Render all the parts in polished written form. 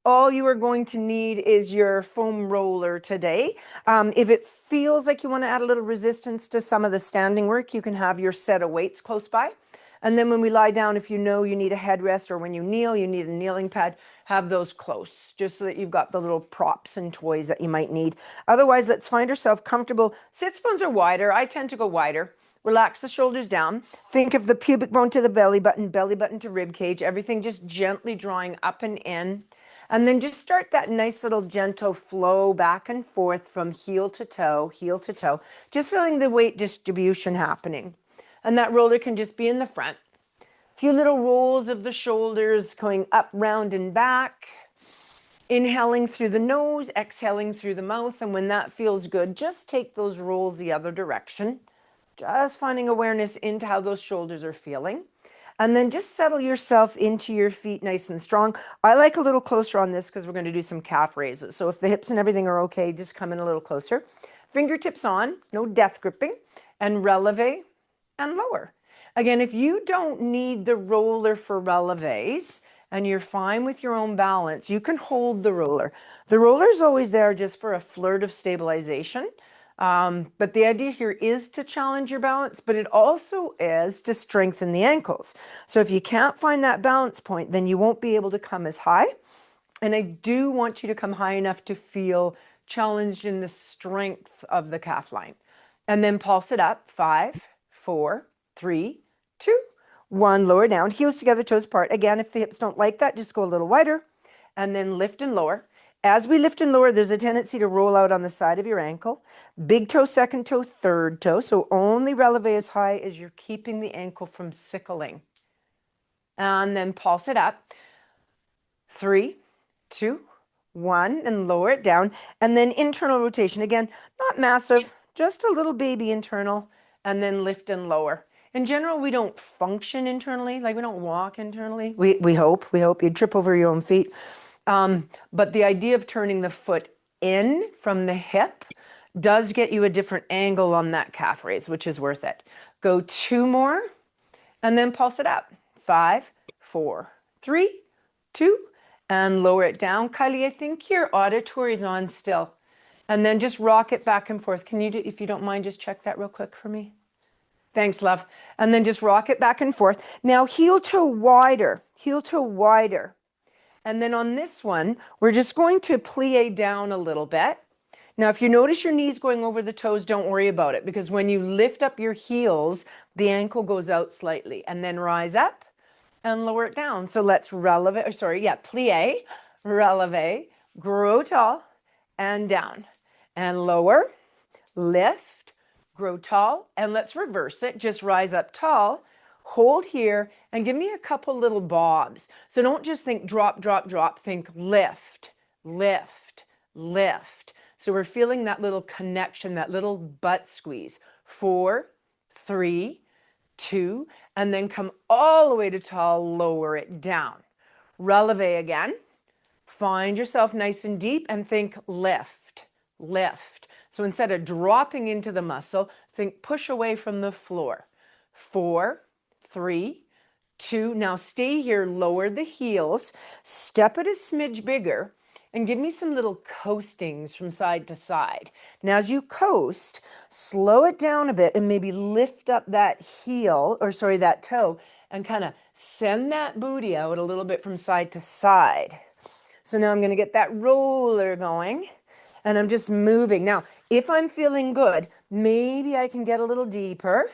all you are going to need is your foam roller today. If it feels like you want to add a little resistance to some of the standing work, you can have your set of weights close by. And then when we lie down, if you know you need a headrest, or when you kneel, you need a kneeling pad, have those close, just so that you've got the little props and toys that you might need. Otherwise, let's find ourselves comfortable. Sit bones are wider. I tend to go wider. Relax the shoulders down. Think of the pubic bone to the belly button to rib cage, everything just gently drawing up and in. And then just start that nice little gentle flow back and forth from heel to toe, just feeling the weight distribution happening. And that roller can just be in the front. A few little rolls of the shoulders going up, round, and back. Inhaling through the nose, exhaling through the mouth. And when that feels good, just take those rolls the other direction. Just finding awareness into how those shoulders are feeling. And then just settle yourself into your feet nice and strong. I like a little closer on this because we're going to do some calf raises. So if the hips and everything are okay, just come in a little closer. Fingertips on, no death gripping, and releve and lower. Again, if you don't need the roller for releves and you're fine with your own balance, you can hold the roller. The roller is always there just for a flirt of stabilization. But the idea here is to challenge your balance, but it also is to strengthen the ankles. So if you can't find that balance point, then you won't be able to come as high. And I do want you to come high enough to feel challenged in the strength of the calf line. And then pulse it up. 5, 4, 3, 2, 1. Lower down, heels together, toes apart. Again, if the hips don't like that, just go a little wider and then lift and lower. As we lift and lower, there's a tendency to roll out on the side of your ankle. Big toe, second toe, third toe. So only releve as high as you're keeping the ankle from sickling. And then pulse it up. 3, 2, 1, and lower it down. And then internal rotation. Again, not massive, just a little baby internal, and then lift and lower. In general, we don't function internally, like we don't walk internally. We hope you'd trip over your own feet. But the idea of turning the foot in from the hip does get you a different angle on that calf raise, which is worth it. Go 2 more, and then pulse it up. 5, 4, 3, 2, and lower it down. Kylie, I think your auditory is on still. And then just rock it back and forth. Can you, if you don't mind, just check that real quick for me? Thanks, love. And then just rock it back and forth. Now heel toe wider, heel toe wider. And then on this one, we're just going to plie down a little bit. Now, if you notice your knees going over the toes, don't worry about it, because when you lift up your heels, the ankle goes out slightly, and then rise up and lower it down. So let's plie, releve, grow tall, and down, and lower, lift, grow tall, and let's reverse it. Just rise up tall, hold here, and give me a couple little bobs. So don't just think drop, drop, drop. Think lift, lift, lift. So we're feeling that little connection, that little butt squeeze. 4, 3, 2, and then come all the way to tall, lower it down. Releve again. Find yourself nice and deep and think lift, lift. So instead of dropping into the muscle, think push away from the floor. 4, 3, 2. Now stay here, lower the heels, step it a smidge bigger, and give me some little coastings from side to side. Now as you coast, slow it down a bit and maybe lift up that that toe, and kind of send that booty out a little bit from side to side. So now I'm going to get that roller going, and I'm just moving. Now, if I'm feeling good, maybe I can get a little deeper.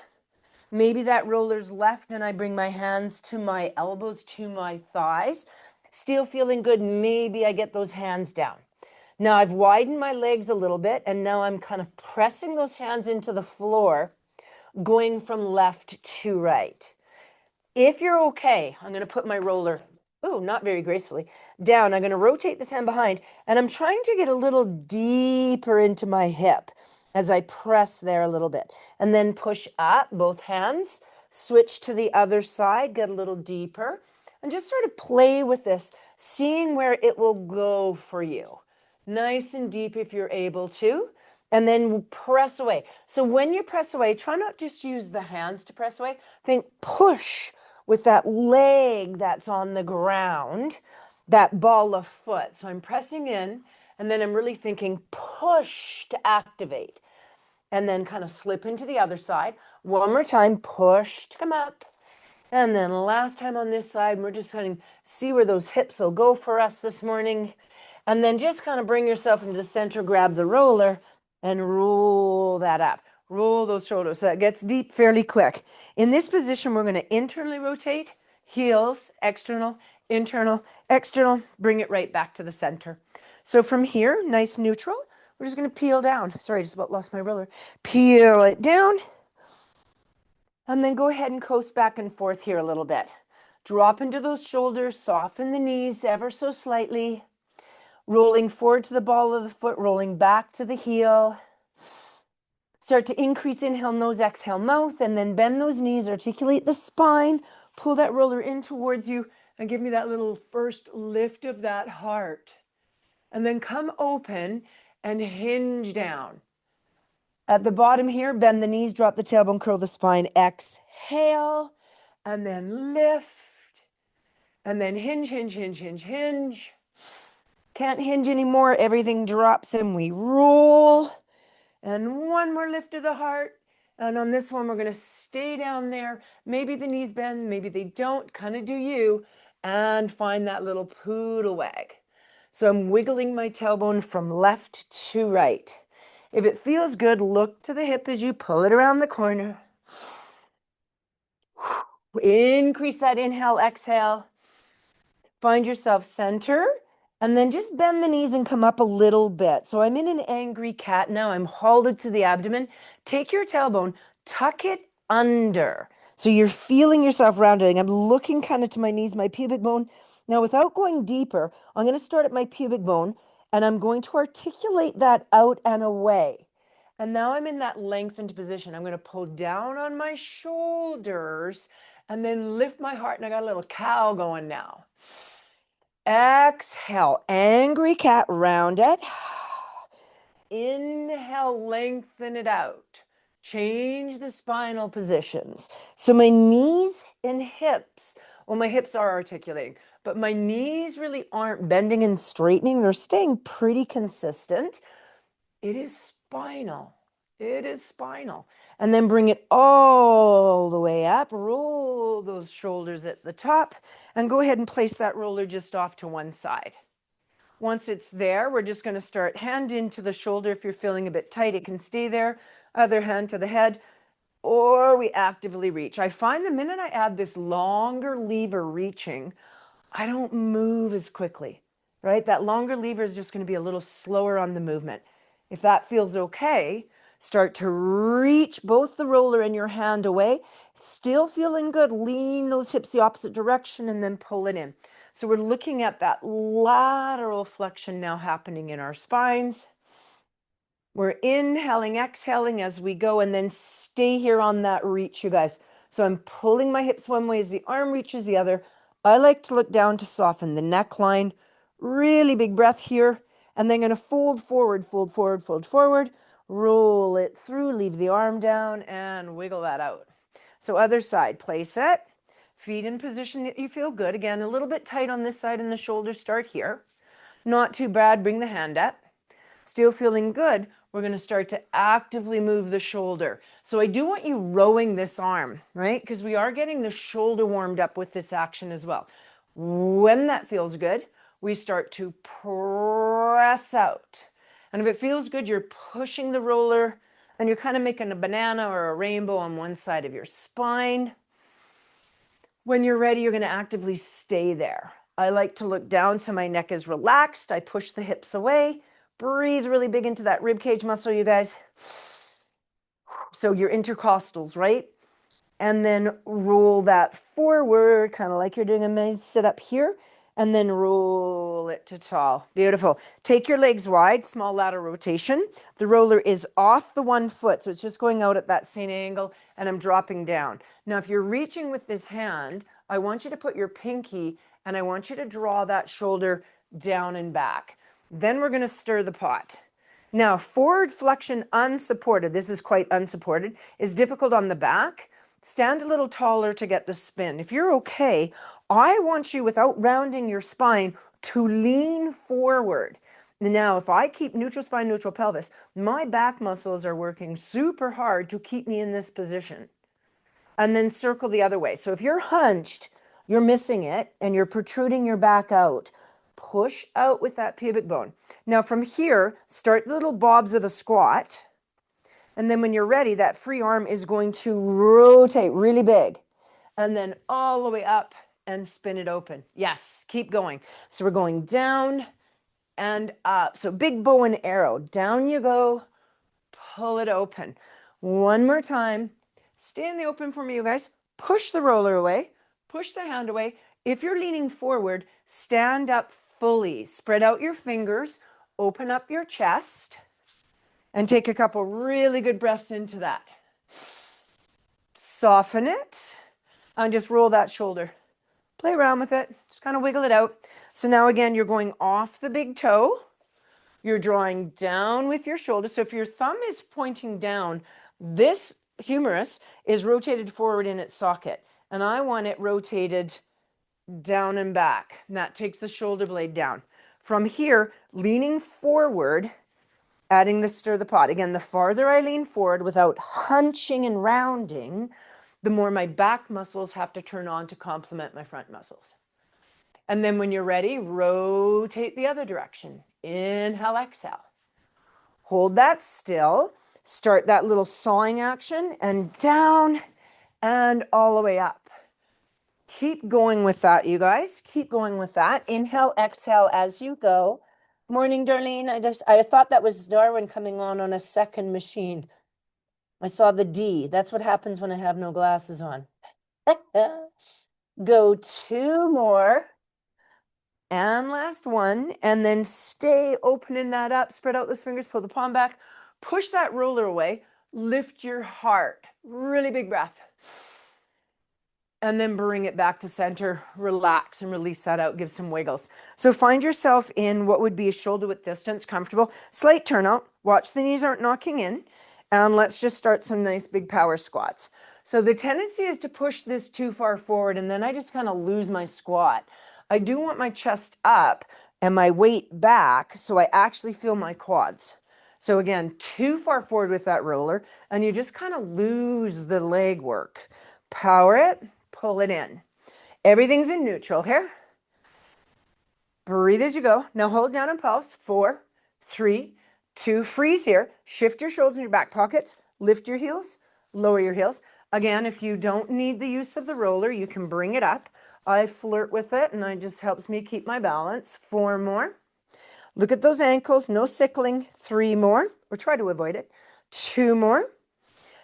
Maybe that roller's left and I bring my hands to my elbows, to my thighs. Still feeling good, maybe I get those hands down. Now I've widened my legs a little bit, and now I'm kind of pressing those hands into the floor, going from left to right. If you're okay, I'm going to put my roller, not very gracefully, down. I'm going to rotate this hand behind, and I'm trying to get a little deeper into my hip as I press there a little bit. And then push up, both hands, switch to the other side, get a little deeper, and just sort of play with this, seeing where it will go for you. Nice and deep if you're able to, and then press away. So when you press away, try not just use the hands to press away. Think push with that leg that's on the ground, that ball of foot. So I'm pressing in, and then I'm really thinking push to activate. And then kind of slip into the other side. One more time, push to come up. And then last time on this side, we're just going to see where those hips will go for us this morning. And then just kind of bring yourself into the center, grab the roller, and roll that up. Roll those shoulders so that gets deep fairly quick. In this position, we're going to internally rotate, heels, external, internal, external, bring it right back to the center. So from here, nice neutral, we're just going to peel down. Sorry, I just about lost my roller. Peel it down. And then go ahead and coast back and forth here a little bit. Drop into those shoulders, soften the knees ever so slightly. Rolling forward to the ball of the foot, rolling back to the heel. Start to increase inhale, nose, exhale, mouth, and then bend those knees, articulate the spine, pull that roller in towards you, and give me that little first lift of that heart. And then come open and hinge down. At the bottom here, bend the knees, drop the tailbone, curl the spine, exhale, and then lift, and then hinge, hinge, hinge, hinge, hinge. Can't hinge anymore, everything drops and we roll. And one more lift of the heart. And on this one, we're going to stay down there. Maybe the knees bend, maybe they don't, kind of do you. And find that little poodle wag. So I'm wiggling my tailbone from left to right. If it feels good, look to the hip as you pull it around the corner. Increase that inhale, exhale. Find yourself center, and then just bend the knees and come up a little bit. So I'm in an angry cat now. I'm hauled to the abdomen. Take your tailbone, tuck it under. So you're feeling yourself rounding. I'm looking kind of to my knees, my pubic bone. Now, without going deeper, I'm going to start at my pubic bone, and I'm going to articulate that out and away. And now I'm in that lengthened position. I'm going to pull down on my shoulders and then lift my heart, and I got a little cow going now. Exhale, angry cat, round it. Inhale, lengthen it out. Change the spinal positions. So my knees and hips, well, my hips are articulating, but my knees really aren't bending and straightening. They're staying pretty consistent. It is spinal. It is spinal. And then bring it all the way up. Roll those shoulders at the top and go ahead and place that roller just off to one side. Once it's there, we're just going to start hand into the shoulder. If you're feeling a bit tight, it can stay there. Other hand to the head, or we actively reach. I find the minute I add this longer lever reaching, I don't move as quickly, right? That longer lever is just going to be a little slower on the movement. If that feels okay, start to reach both the roller and your hand away. Still feeling good. Lean those hips the opposite direction and then pull it in. So we're looking at that lateral flexion now happening in our spines. We're inhaling, exhaling as we go, and then stay here on that reach, you guys. So I'm pulling my hips one way as the arm reaches the other. I like to look down to soften the neckline. Really big breath here. And then going to fold forward, fold forward, fold forward. Roll it through, leave the arm down, and wiggle that out. So other side, place it. Feet in position that you feel good. Again, a little bit tight on this side and the shoulders start here. Not too bad, bring the hand up. Still feeling good, we're going to start to actively move the shoulder. So I do want you rowing this arm, right? Because we are getting the shoulder warmed up with this action as well. When that feels good, we start to press out. And if it feels good, you're pushing the roller and you're kind of making a banana or a rainbow on one side of your spine. When you're ready, you're going to actively stay there. I like to look down so my neck is relaxed. I push the hips away. Breathe really big into that rib cage muscle, you guys. So your intercostals, right? And then roll that forward, kind of like you're doing a mini sit up here. And then roll it to tall. Beautiful. Take your legs wide, small lateral rotation. The roller is off the one foot, so it's just going out at that same angle, and I'm dropping down. Now, if you're reaching with this hand, I want you to put your pinky, and I want you to draw that shoulder down and back. Then we're going to stir the pot. Now, forward flexion unsupported, this is quite unsupported, is difficult on the back. Stand a little taller to get the spin. If you're okay, I want you, without rounding your spine, to lean forward. Now, if I keep neutral spine, neutral pelvis, my back muscles are working super hard to keep me in this position. And then circle the other way. So if you're hunched, you're missing it, and you're protruding your back out. Push out with that pubic bone. Now from here, start little bobs of a squat. And then when you're ready, that free arm is going to rotate really big. And then all the way up and spin it open. Yes, keep going. So we're going down and up. So big bow and arrow. Down you go. Pull it open. One more time. Stay in the open for me, you guys. Push the roller away. Push the hand away. If you're leaning forward, stand up fully. Spread out your fingers. Open up your chest. And take a couple really good breaths into that. Soften it. And just roll that shoulder. Play around with it. Just kind of wiggle it out. So now again, you're going off the big toe. You're drawing down with your shoulder. So if your thumb is pointing down, this humerus is rotated forward in its socket. And I want it rotated down and back. And that takes the shoulder blade down. From here, leaning forward, adding the stir the pot. Again, the farther I lean forward without hunching and rounding, the more my back muscles have to turn on to complement my front muscles. And then when you're ready, rotate the other direction. Inhale, exhale. Hold that still. Start that little sawing action and down and all the way up. Keep going with that, you guys. Keep going with that. Inhale, exhale as you go. Morning, Darlene. I thought that was Darwin coming on a second machine. I saw the D. That's what happens when I have no glasses on. Go two more. And last one. And then stay opening that up. Spread out those fingers. Pull the palm back. Push that roller away. Lift your heart. Really big breath. And then bring it back to center. Relax and release that out. Give some wiggles. So find yourself in what would be a shoulder width distance. Comfortable. Slight turnout. Watch the knees aren't knocking in. And let's just start some nice big power squats. So the tendency is to push this too far forward, and then I just kind of lose my squat. I do want my chest up and my weight back so I actually feel my quads. So again, too far forward with that roller, and you just kind of lose the leg work. Power it, pull it in. Everything's in neutral here. Breathe as you go. Now hold down and pulse. 4, 3, 2, freeze here. Shift your shoulders in your back pockets. Lift your heels, lower your heels. Again, if you don't need the use of the roller, you can bring it up. I flirt with it and it just helps me keep my balance. 4 more. Look at those ankles, no sickling. 3 more, or try to avoid it. 2 more.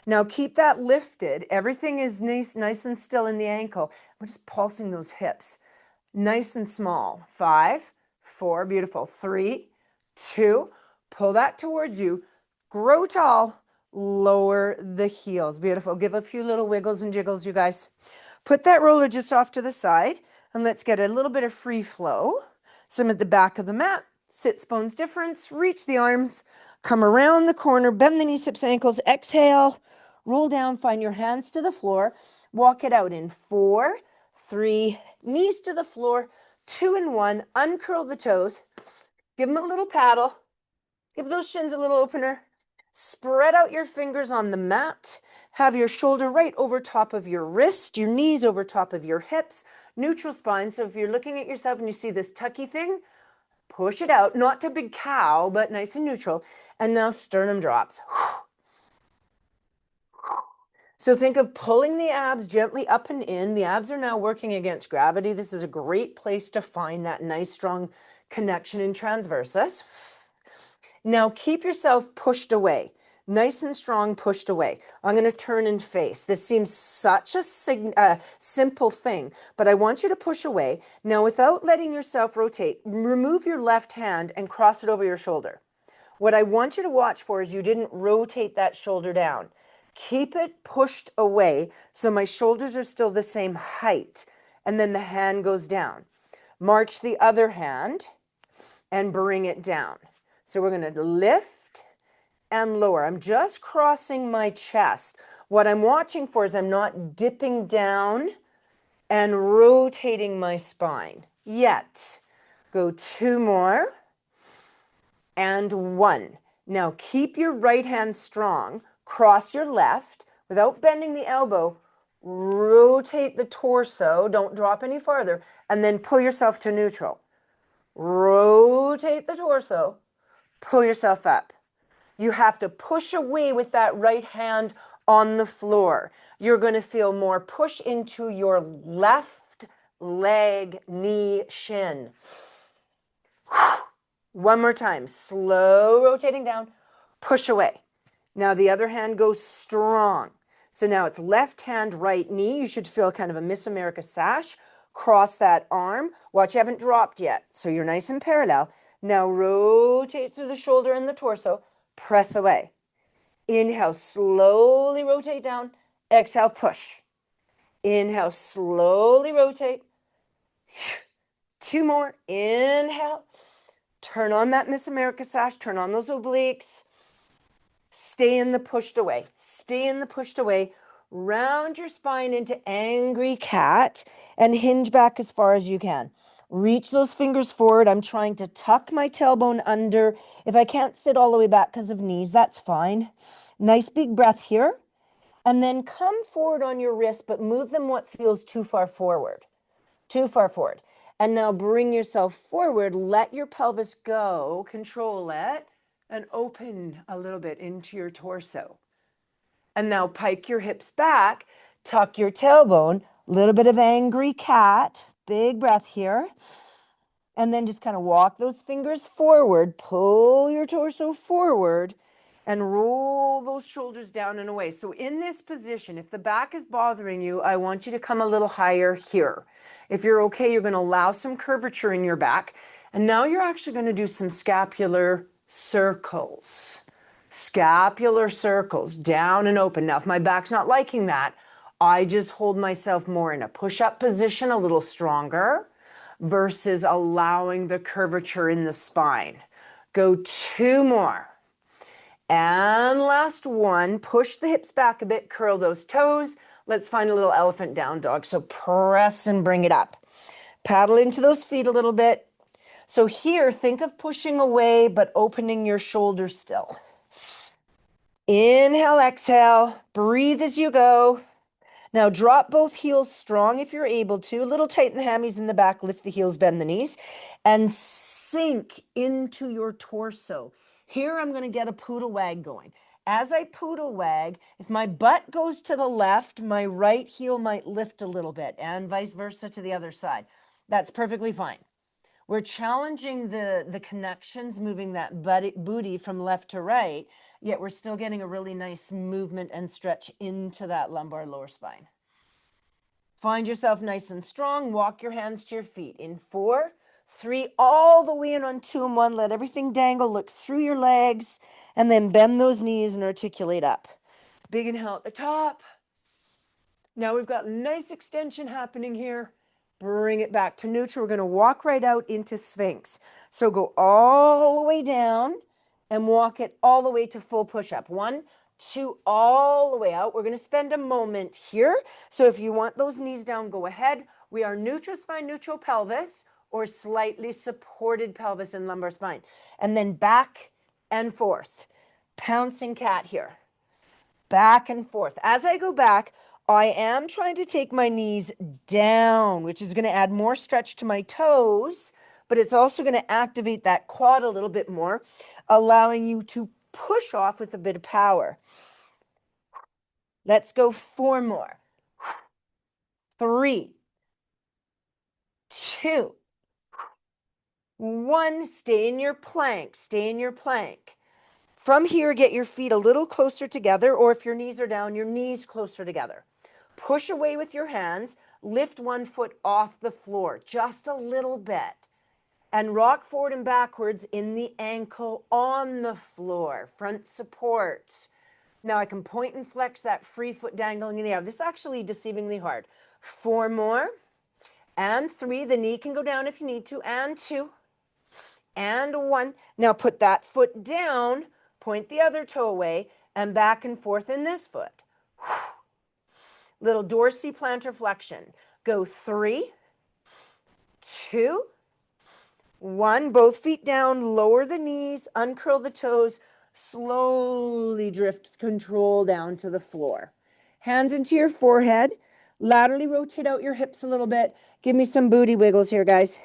Now keep that lifted. Everything is nice and still in the ankle. We're just pulsing those hips. Nice and small. 5, 4, beautiful. 3, 2, pull that towards you. Grow tall. Lower the heels. Beautiful. Give a few little wiggles and jiggles, you guys. Put that roller just off to the side and let's get a little bit of free flow. So I'm at the back of the mat. Sits bones difference. Reach the arms. Come around the corner. Bend the knees, hips, ankles. Exhale. Roll down. Find your hands to the floor. Walk it out in 4, 3, knees to the floor. 2 and 1. Uncurl the toes. Give them a little paddle. Give those shins a little opener. Spread out your fingers on the mat. Have your shoulder right over top of your wrist, your knees over top of your hips. Neutral spine. So if you're looking at yourself and you see this tucky thing, push it out. Not to big cow, but nice and neutral. And now sternum drops. So think of pulling the abs gently up and in. The abs are now working against gravity. This is a great place to find that nice strong connection in transversus. Now keep yourself pushed away, nice and strong, pushed away. I'm going to turn and face. This seems such a simple thing, but I want you to push away. Now without letting yourself rotate, remove your left hand and cross it over your shoulder. What I want you to watch for is you didn't rotate that shoulder down. Keep it pushed away so my shoulders are still the same height, and then the hand goes down. March the other hand and bring it down. So we're going to lift and lower. I'm just crossing my chest. What I'm watching for is I'm not dipping down and rotating my spine yet. Go 2 more. And 1. Now keep your right hand strong. Cross your left without bending the elbow. Rotate the torso. Don't drop any farther. And then pull yourself to neutral. Rotate the torso. Pull yourself up. You have to push away with that right hand on the floor. You're going to feel more push into your left leg, knee, shin. One more time. Slow rotating down. Push away. Now the other hand goes strong. So now it's left hand, right knee. You should feel kind of a Miss America sash. Cross that arm. Watch, you haven't dropped yet. So you're nice and parallel. Now rotate through the shoulder and the torso. Press away. Inhale, slowly rotate down. Exhale, push. Inhale, slowly rotate. 2 more. Inhale. Turn on that Miss America sash. Turn on those obliques. Stay in the pushed away. Stay in the pushed away. Round your spine into angry cat and hinge back as far as you can. Reach those fingers forward. I'm trying to tuck my tailbone under. If I can't sit all the way back because of knees, that's fine. Nice big breath here. And then come forward on your wrist, but move them what feels too far forward. Too far forward. And now bring yourself forward. Let your pelvis go. Control it. And open a little bit into your torso. And now pike your hips back. Tuck your tailbone. Little bit of angry cat. Big breath here. And then just kind of walk those fingers forward. Pull your torso forward. And roll those shoulders down and away. So in this position, if the back is bothering you, I want you to come a little higher here. If you're okay, you're going to allow some curvature in your back. And now you're actually going to do some scapular circles. Scapular circles, down and open. Now, if my back's not liking that, I just hold myself more in a push-up position, a little stronger, versus allowing the curvature in the spine. Go 2 more. And last one, push the hips back a bit, curl those toes. Let's find a little elephant down dog. So press and bring it up. Paddle into those feet a little bit. So here, think of pushing away, but opening your shoulders still. Inhale, exhale, breathe as you go. Now drop both heels strong if you're able to. A little tighten the hammies in the back, lift the heels, bend the knees, and sink into your torso. Here I'm going to get a poodle wag going. As I poodle wag, if my butt goes to the left, my right heel might lift a little bit, and vice versa to the other side. That's perfectly fine. We're challenging the connections, moving that booty from left to right, yet we're still getting a really nice movement and stretch into that lumbar lower spine. Find yourself nice and strong. Walk your hands to your feet. In 4, 3, all the way in on 2 and 1. Let everything dangle. Look through your legs, and then bend those knees and articulate up. Big inhale at the top. Now we've got nice extension happening here. Bring it back to neutral. We're going to walk right out into Sphinx. So go all the way down and walk it all the way to full push-up. 1, 2, all the way out. We're going to spend a moment here. So if you want those knees down, go ahead. We are neutral spine, neutral pelvis, or slightly supported pelvis and lumbar spine. And then back and forth. Pouncing cat here. Back and forth. As I go back, I am trying to take my knees down, which is going to add more stretch to my toes, but it's also going to activate that quad a little bit more, allowing you to push off with a bit of power. Let's go 4 more. 3, 2, 1. Stay in your plank. Stay in your plank. From here, get your feet a little closer together, or if your knees are down, your knees closer together. Push away with your hands. Lift one foot off the floor, just a little bit. And rock forward and backwards in the ankle on the floor. Front support. Now I can point and flex that free foot dangling in the air. This is actually deceivingly hard. 4 more. And 3. The knee can go down if you need to. And 2. And 1. Now put that foot down. Point the other toe away. And back and forth in this foot. Little dorsiplantar flexion. Go 3, 2, 1, both feet down, lower the knees, uncurl the toes, slowly drift control down to the floor. Hands into your forehead, laterally rotate out your hips a little bit. Give me some booty wiggles here, guys.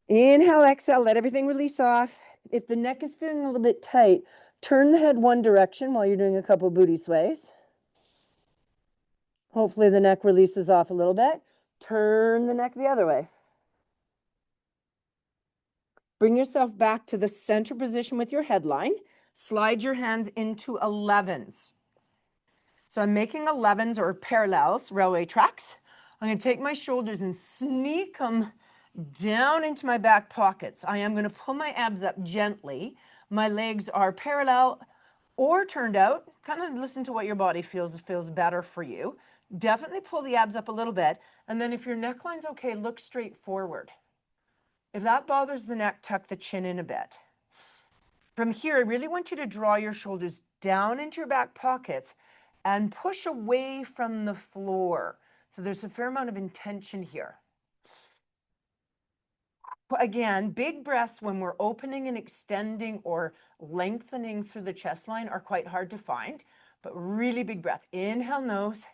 Inhale, exhale, let everything release off. If the neck is feeling a little bit tight, turn the head one direction while you're doing a couple booty sways. Hopefully the neck releases off a little bit. Turn the neck the other way. Bring yourself back to the center position with your headline. Slide your hands into 11s. So I'm making 11s or parallels, railway tracks. I'm going to take my shoulders and sneak them down into my back pockets. I am going to pull my abs up gently. My legs are parallel or turned out. Kind of listen to what your body feels better for you. Definitely pull the abs up a little bit. And then if your neckline's okay, look straight forward. If that bothers the neck, tuck the chin in a bit. From here, I really want you to draw your shoulders down into your back pockets and push away from the floor. So there's a fair amount of intention here. Again, big breaths when we're opening and extending or lengthening through the chest line are quite hard to find, but really big breath. Inhale, nose.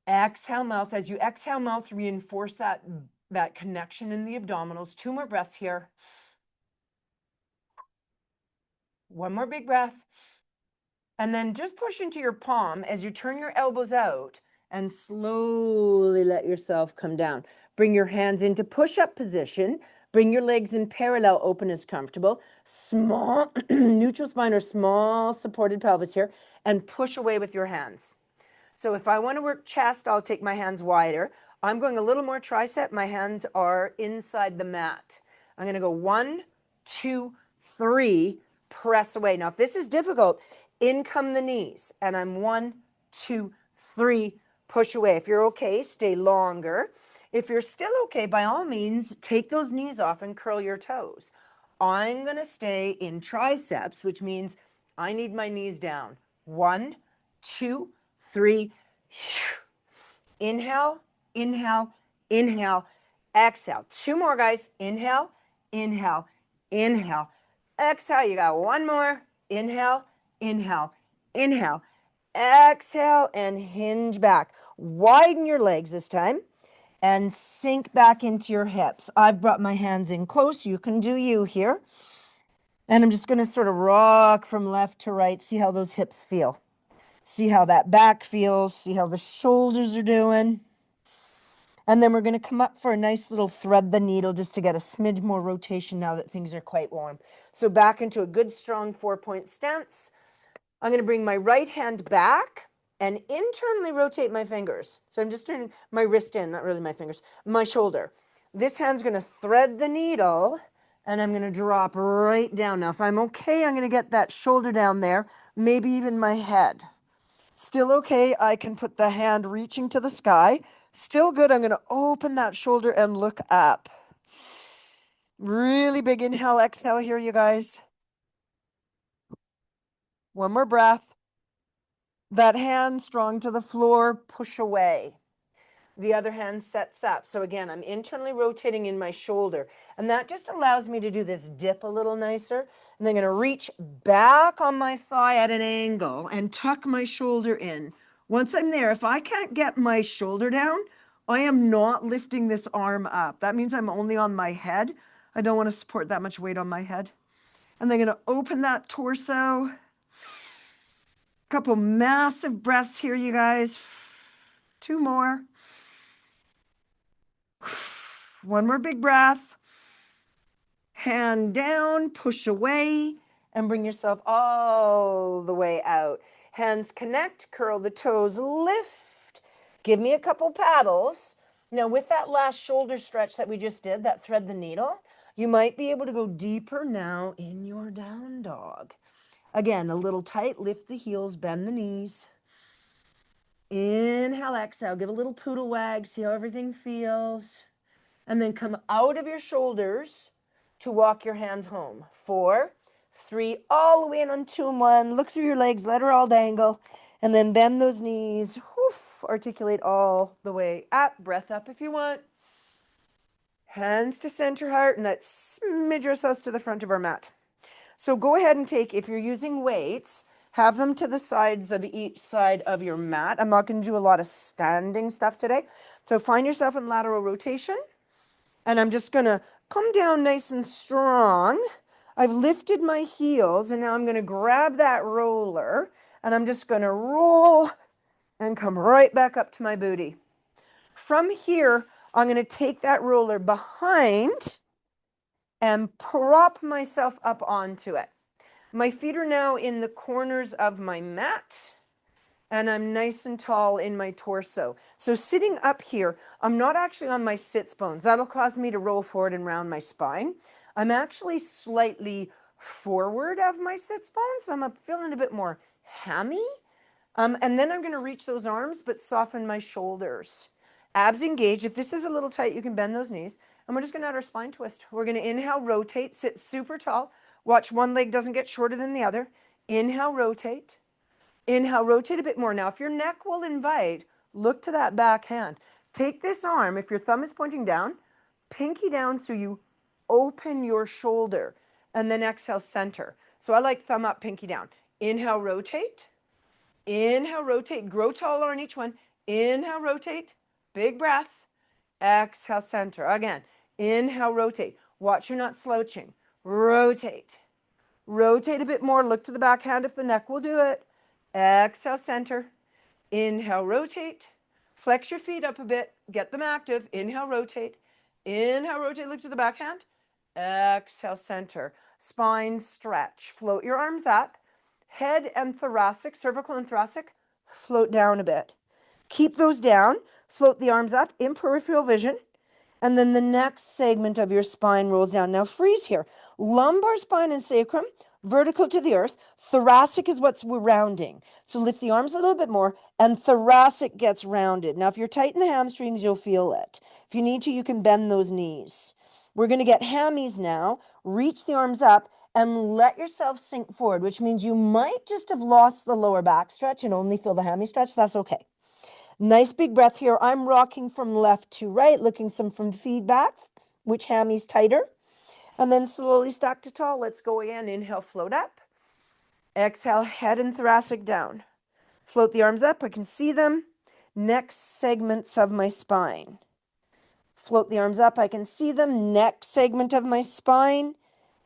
Exhale, mouth. As you exhale, mouth, reinforce that connection in the abdominals. 2 more breaths here. 1 more big breath. And then just push into your palm as you turn your elbows out and slowly let yourself come down. Bring your hands into push-up position. Bring your legs in parallel, open as comfortable. Small neutral spine or small supported pelvis here, and push away with your hands. So if I want to work chest, I'll take my hands wider. I'm going a little more tricep. My hands are inside the mat. I'm going to go 1, 2, 3, press away. Now, if this is difficult, in come the knees. And I'm 1, 2, 3, push away. If you're okay, stay longer. If you're still okay, by all means, take those knees off and curl your toes. I'm going to stay in triceps, which means I need my knees down. 1, 2, 3. Inhale, inhale, inhale, exhale. 2 more, guys. Inhale, inhale, inhale, exhale. You got 1 more. Inhale, inhale, inhale, exhale, and hinge back. Widen your legs this time and sink back into your hips. I've brought my hands in close. You can do you here. And I'm just going to sort of rock from left to right. See how those hips feel. See how that back feels. See how the shoulders are doing. And then we're going to come up for a nice little thread the needle just to get a smidge more rotation now that things are quite warm. So back into a good strong 4-point stance. I'm going to bring my right hand back and internally rotate my fingers. So I'm just turning my wrist in, not really my fingers, my shoulder. This hand's going to thread the needle and I'm going to drop right down. Now, if I'm okay, I'm going to get that shoulder down there, maybe even my head. Still okay, I can put the hand reaching to the sky. Still good, I'm going to open that shoulder and look up. Really big inhale, exhale here, you guys. 1 more breath. That hand strong to the floor, push away. The other hand sets up. So again, I'm internally rotating in my shoulder. And that just allows me to do this dip a little nicer. And then I'm going to reach back on my thigh at an angle and tuck my shoulder in. Once I'm there, if I can't get my shoulder down, I am not lifting this arm up. That means I'm only on my head. I don't want to support that much weight on my head. And then I'm going to open that torso. Couple massive breaths here, you guys. 2 more. 1 more big breath. Hand down, push away, and bring yourself all the way out. Hands connect, curl the toes, lift. Give me a couple paddles. Now, with that last shoulder stretch that we just did, that thread the needle, you might be able to go deeper now in your down dog. Again, a little tight, lift the heels, bend the knees. Inhale, exhale, give a little poodle wag, see how everything feels. And then come out of your shoulders to walk your hands home. 4, 3, all the way in on 2 and 1. Look through your legs, let her all dangle. And then bend those knees. Whoof, articulate all the way up. Breath up if you want. hands to center heart, and let's smidge ourselves to the front of our mat. So go ahead and take, if you're using weights, have them to the sides of each side of your mat. I'm not going to do a lot of standing stuff today. So find yourself in lateral rotation. And I'm just going to come down nice and strong. I've lifted my heels, and now I'm going to grab that roller, and I'm just going to roll and come right back up to my booty. From here, I'm going to take that roller behind and prop myself up onto it. My feet are now in the corners of my mat, and I'm nice and tall in my torso. So sitting up here, I'm not actually on my sits bones. That'll cause me to roll forward and round my spine. I'm actually slightly forward of my sits bones. I'm feeling a bit more hammy. And then I'm going to reach those arms, but soften my shoulders. Abs engaged. If this is a little tight, you can bend those knees. And we're just going to add our spine twist. We're going to inhale, rotate, sit super tall. Watch one leg doesn't get shorter than the other. Inhale, rotate. Inhale, rotate a bit more. Now, if your neck will invite, look to that back hand. Take this arm, if your thumb is pointing down, pinky down so you open your shoulder. And then exhale, center. So I like thumb up, pinky down. Inhale, rotate. Inhale, rotate. Grow taller on each one. Inhale, rotate. Big breath. Exhale, center. Again, inhale, rotate. Watch you're not slouching. Rotate. Rotate a bit more. Look to the back hand if the neck will do it. Exhale, center. Inhale, rotate. Flex your feet up a bit. Get them active. Inhale, rotate. Inhale, rotate. Look to the back hand. Exhale, center. Spine stretch. Float your arms up. Head and thoracic, cervical and thoracic, float down a bit. Keep those down. Float the arms up in peripheral vision. And then the next segment of your spine rolls down. Now freeze here. Lumbar spine and sacrum, vertical to the earth. Thoracic is what's rounding. So lift the arms a little bit more, and thoracic gets rounded. Now if you're tight in the hamstrings, you'll feel it. If you need to, you can bend those knees. We're going to get hammies now. Reach the arms up and let yourself sink forward, which means you might just have lost the lower back stretch and only feel the hammy stretch. That's okay. Nice big breath here. I'm rocking from left to right, looking from feedback, which hammy's tighter. And then slowly stack to tall. Let's go again. Inhale, float up. Exhale, head and thoracic down. Float the arms up. I can see them. Next segments of my spine. Float the arms up. I can see them. Next segment of my spine.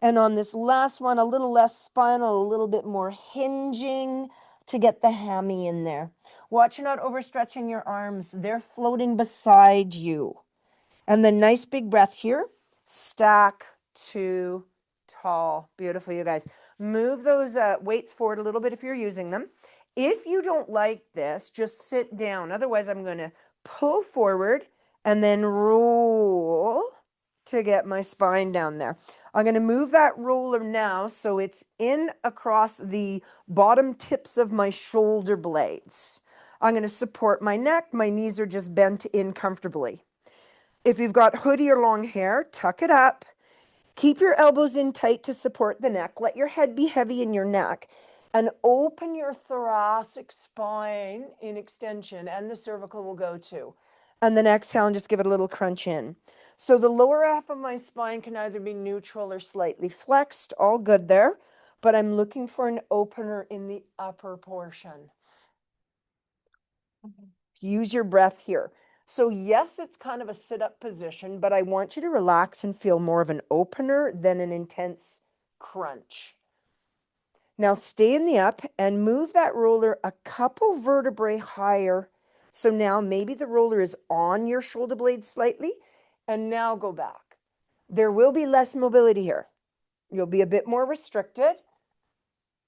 And on this last one, a little less spinal, a little bit more hinging to get the hammy in there. Watch you're not overstretching your arms. They're floating beside you. And then nice big breath here. Stack to tall. Beautiful, you guys. Move those weights forward a little bit if you're using them. If you don't like this, just sit down. Otherwise, I'm going to pull forward and then roll to get my spine down there. I'm going to move that roller now so it's in across the bottom tips of my shoulder blades. I'm going to support my neck. My knees are just bent in comfortably. If you've got hoodie or long hair, tuck it up. Keep your elbows in tight to support the neck. Let your head be heavy in your neck. And open your thoracic spine in extension, and the cervical will go too. And then exhale and just give it a little crunch in. So the lower half of my spine can either be neutral or slightly flexed. All good there. But I'm looking for an opener in the upper portion. Use your breath here. So yes, it's kind of a sit-up position, but I want you to relax and feel more of an opener than an intense crunch. Now stay in the up and move that roller a couple vertebrae higher. So now maybe the roller is on your shoulder blade slightly, and now go back. There will be less mobility here. You'll be a bit more restricted.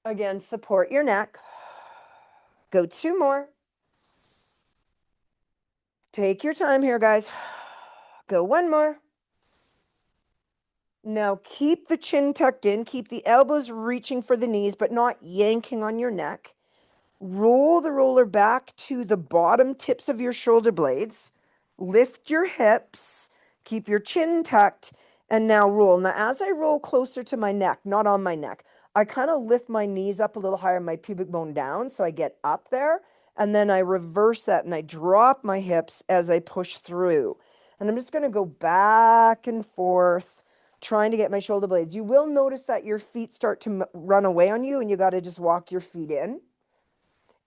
Again, support your neck. Go 2 more. Take your time here, guys. Go 1 more. Now keep the chin tucked in. Keep the elbows reaching for the knees, but not yanking on your neck. Roll the roller back to the bottom tips of your shoulder blades. Lift your hips. Keep your chin tucked. And now roll. Now, as I roll closer to my neck, not on my neck, I kind of lift my knees up a little higher, my pubic bone down, so I get up there. And then I reverse that and I drop my hips as I push through. And I'm just going to go back and forth, trying to get my shoulder blades. You will notice that your feet start to run away on you, and you got to just walk your feet in.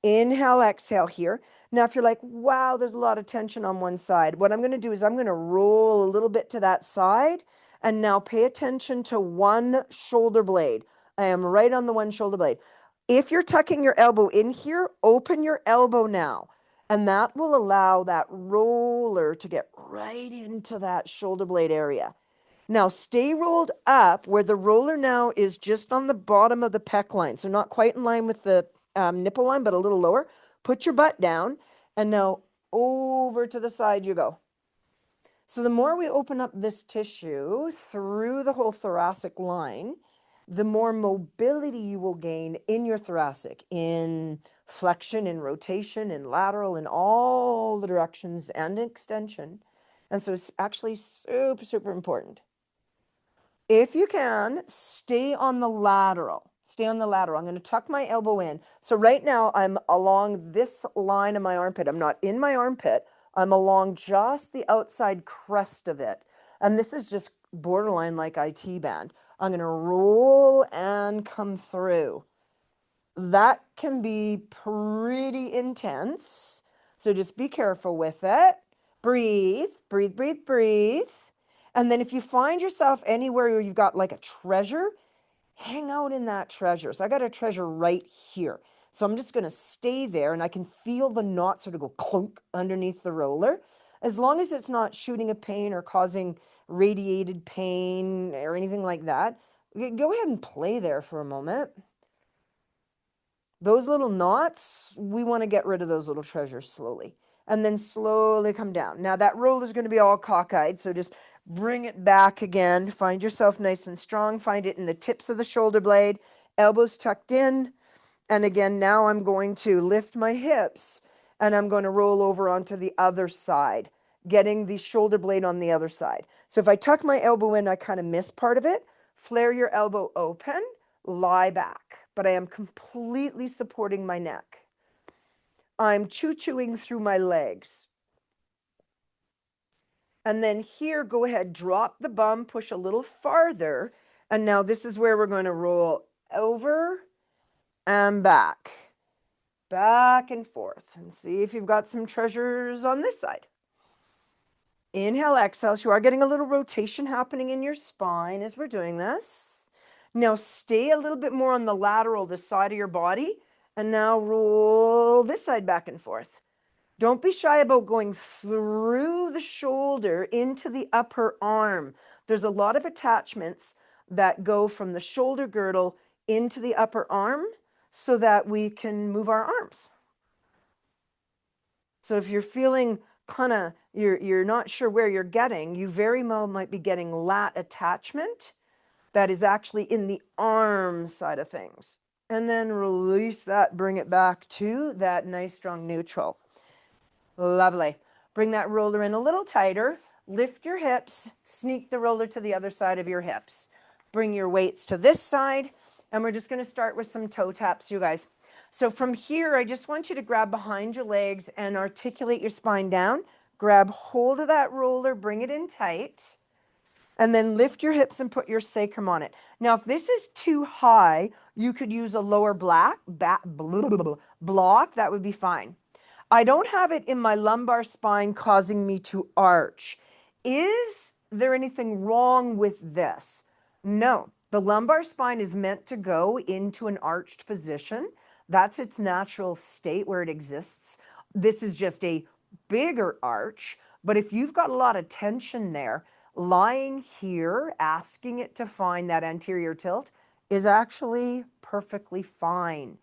Inhale, exhale here. Now, if you're like, wow, there's a lot of tension on one side, what I'm going to do is I'm going to roll a little bit to that side. And now pay attention to one shoulder blade. I am right on the one shoulder blade. If you're tucking your elbow in here, open your elbow now. And that will allow that roller to get right into that shoulder blade area. Now stay rolled up where the roller now is just on the bottom of the pec line. So not quite in line with the nipple line, but a little lower. Put your butt down and now over to the side you go. So the more we open up this tissue through the whole thoracic line, the more mobility you will gain in your thoracic, in flexion, in rotation, in lateral, in all the directions and extension. And so it's actually super, super important. If you can, stay on the lateral. Stay on the lateral. I'm going to tuck my elbow in. So right now I'm along this line of my armpit. I'm not in my armpit. I'm along just the outside crest of it. And this is just borderline like IT band. I'm going to roll and come through. That can be pretty intense. So just be careful with it. Breathe, breathe, breathe, breathe. And then if you find yourself anywhere where you've got like a treasure, hang out in that treasure. So I got a treasure right here. So I'm just going to stay there and I can feel the knot sort of go clunk underneath the roller. As long as it's not shooting a pain or causing radiated pain or anything like that, go ahead and play there for a moment. Those little knots, we want to get rid of those little treasures slowly. And then slowly come down. Now that roller is going to be all cockeyed, so just bring it back again. Find yourself nice and strong. Find it in the tips of the shoulder blade. Elbows tucked in. And again, now I'm going to lift my hips and I'm going to roll over onto the other side, getting the shoulder blade on the other side. So if I tuck my elbow in, I kind of miss part of it. Flare your elbow open, lie back, but I am completely supporting my neck. I'm choo-chooing through my legs. And then here, go ahead, drop the bum, push a little farther. And now this is where we're going to roll over and back and forth. And see if you've got some treasures on this side. Inhale, exhale. So you are getting a little rotation happening in your spine as we're doing this. Now stay a little bit more on the lateral, the side of your body. And now roll this side back and forth. Don't be shy about going through the shoulder into the upper arm. There's a lot of attachments that go from the shoulder girdle into the upper arm so that we can move our arms. So if you're feeling kind of, you're not sure where you're getting, you very well might be getting lat attachment that is actually in the arm side of things. And then release that, bring it back to that nice strong neutral. Lovely. Bring that roller in a little tighter. Lift your hips. Sneak the roller to the other side of your hips. Bring your weights to this side. And we're just going to start with some toe taps, you guys. So from here, I just want you to grab behind your legs and articulate your spine down. Grab hold of that roller. Bring it in tight. And then lift your hips and put your sacrum on it. Now, if this is too high, you could use a lower block. That would be fine. I don't have it in my lumbar spine causing me to arch. Is there anything wrong with this? No. The lumbar spine is meant to go into an arched position. That's its natural state where it exists. This is just a bigger arch. But if you've got a lot of tension there, lying here, asking it to find that anterior tilt is actually perfectly fine.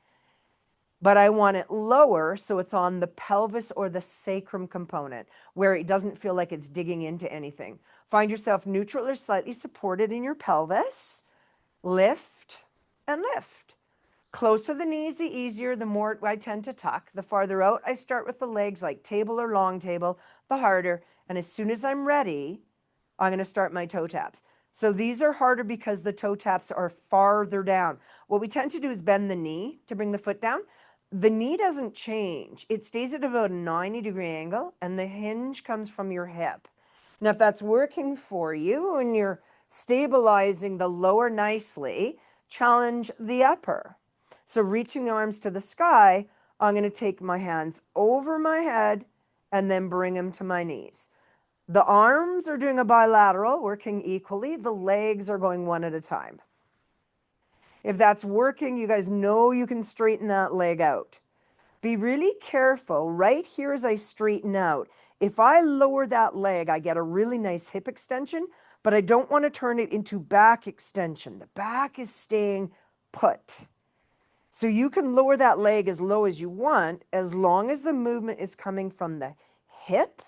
But I want it lower so it's on the pelvis or the sacrum component where it doesn't feel like it's digging into anything. Find yourself neutral or slightly supported in your pelvis. Lift and lift. Close to the knees, the easier, the more I tend to tuck. The farther out I start with the legs like table or long table, the harder. And as soon as I'm ready, I'm going to start my toe taps. So these are harder because the toe taps are farther down. What we tend to do is bend the knee to bring the foot down. The knee doesn't change. It stays at about a 90-degree angle and the hinge comes from your hip. Now, if that's working for you and you're stabilizing the lower nicely, challenge the upper. So reaching the arms to the sky, I'm going to take my hands over my head and then bring them to my knees. The arms are doing a bilateral, working equally. The legs are going one at a time. If that's working, you guys know you can straighten that leg out. Be really careful right here as I straighten out. If I lower that leg, I get a really nice hip extension, but I don't want to turn it into back extension. The back is staying put. So you can lower that leg as low as you want, as long as the movement is coming from the hip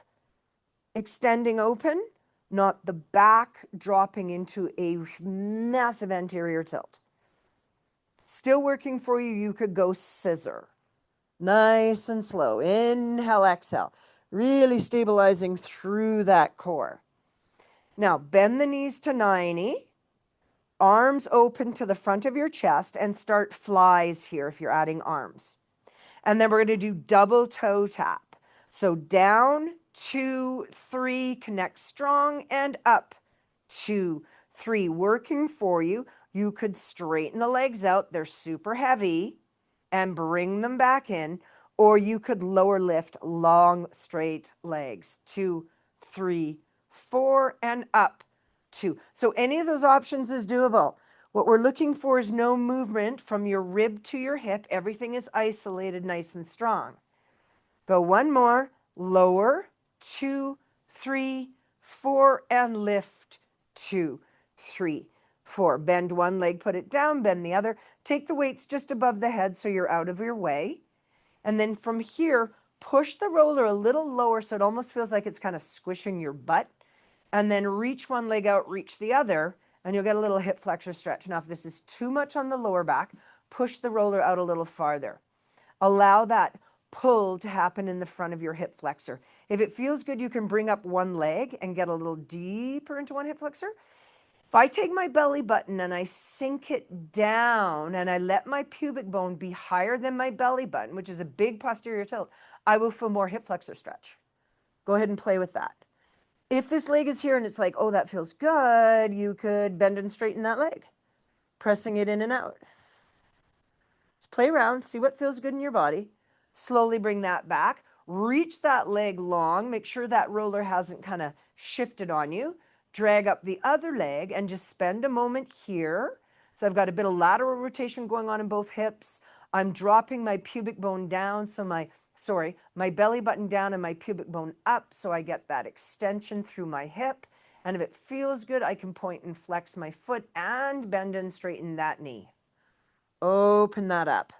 extending open, not the back dropping into a massive anterior tilt. Still working for you, you could go scissor. Nice and slow. Inhale, exhale. Really stabilizing through that core. Now, bend the knees to 90. Arms open to the front of your chest and start flies here if you're adding arms. And then we're going to do double toe tap. So down, 2, 3, connect strong, and up, 2, 3. Working for you. You could straighten the legs out. They're super heavy and bring them back in, or you could lower lift long, straight legs. 2, 3, 4, and up, 2. So any of those options is doable. What we're looking for is no movement from your rib to your hip. Everything is isolated, nice and strong. Go one more, lower, 2, 3, 4, and lift, 2, 3, 4. Bend one leg, put it down, bend the other. Take the weights just above the head so you're out of your way. And then from here, push the roller a little lower so it almost feels like it's kind of squishing your butt. And then reach one leg out, reach the other, and you'll get a little hip flexor stretch. Now, if this is too much on the lower back, push the roller out a little farther. Allow that pull to happen in the front of your hip flexor. If it feels good, you can bring up one leg and get a little deeper into one hip flexor. If I take my belly button and I sink it down and I let my pubic bone be higher than my belly button, which is a big posterior tilt, I will feel more hip flexor stretch. Go ahead and play with that. If this leg is here and it's like, oh, that feels good, you could bend and straighten that leg, pressing it in and out. Just play around, see what feels good in your body. Slowly bring that back. Reach that leg long. Make sure that roller hasn't kind of shifted on you. Drag up the other leg and just spend a moment here. So I've got a bit of lateral rotation going on in both hips. I'm dropping my pubic bone down, so my belly button down and my pubic bone up, so I get that extension through my hip. And if it feels good, I can point and flex my foot and bend and straighten that knee. Open that up.